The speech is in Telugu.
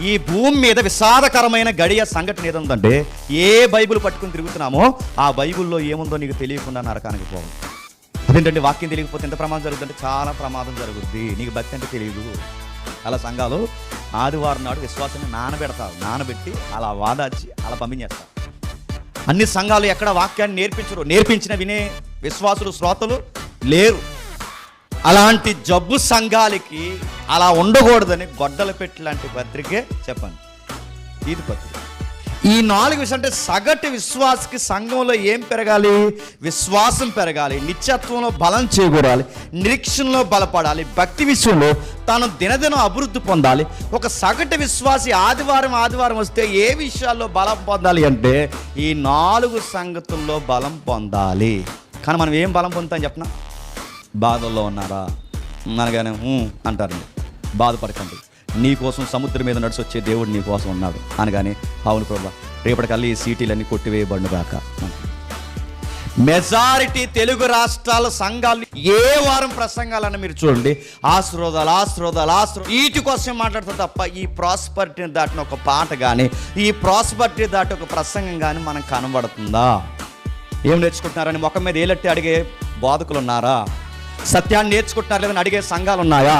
ఈ భూమి మీద విషాదకరమైన గడియ సంఘటన ఏదంటే, ఏ బైబిల్ పట్టుకుని తిరుగుతున్నామో ఆ బైబిల్లో ఏముందో నీకు తెలియకుండా నరకానికి పోవు. అదేంటంటే వాక్యం తెలియకపోతే ఎంత ప్రమాదం జరుగుతుందంటే చాలా ప్రమాదం జరుగుద్ది. నీకు భక్తి అంటే తెలియదు. అలా సంఘాలు ఆదివారం నాడు విశ్వాసాన్ని నానబెట్టి అలా వాదాచి అలా పంపించేస్తారు. అన్ని సంఘాలు ఎక్కడ వాక్యాన్ని నేర్పించరు, నేర్పించిన వినే విశ్వాసులు శ్రోతలు లేరు. అలాంటి జబ్బు సంఘాలకి అలా ఉండకూడదని గొడ్డల పెట్టి లాంటి పత్రికే చెప్పండి, ఇది పత్రిక. ఈ 4 విషయాలు అంటే సగటు విశ్వాసకి సంఘంలో ఏం పెరగాలి? విశ్వాసం పెరగాలి, నిత్యత్వంలో బలం చేకూరాలి, నిరీక్షణలో బలపడాలి, భక్తి విషయంలో తాను దినదినం అభివృద్ధి పొందాలి. ఒక సగటు విశ్వాసి ఆదివారం వస్తే ఏ విషయాల్లో బలం పొందాలి అంటే ఈ 4 సంగతుల్లో బలం పొందాలి. కానీ మనం ఏం బలం పొందుతాం చెప్పనా? బాధల్లో ఉన్నారా అనగానే అంటారండి. బాధపడకండి, నీ కోసం సముద్రం మీద నడిచి వచ్చే దేవుడు నీ కోసం ఉన్నాడు అనగానే అవును ప్రభా, రేపటికల్లా ఈ సీటీలన్నీ కొట్టివేయబడుగాక. మెజారిటీ తెలుగు రాష్ట్రాల సంఘాలు ఏ వారం ప్రసంగాలన్నా మీరు చూడండి, ఆశీర్వాదాలు వీటి కోసం మాట్లాడతారు తప్ప ఈ ప్రాస్పరిటీని దాటిన ఒక పాట కానీ, ఈ ప్రాస్పరిటీ దాటి ఒక ప్రసంగం కానీ మనకు కనబడుతుందా? ఏం నేర్చుకుంటున్నారని ముఖం మీద ఏలెట్టి అడిగే బోధకులు ఉన్నారా? సత్యాన్ని నేర్చుకుంటున్నారు లేదని అడిగే సంఘాలు ఉన్నాయా?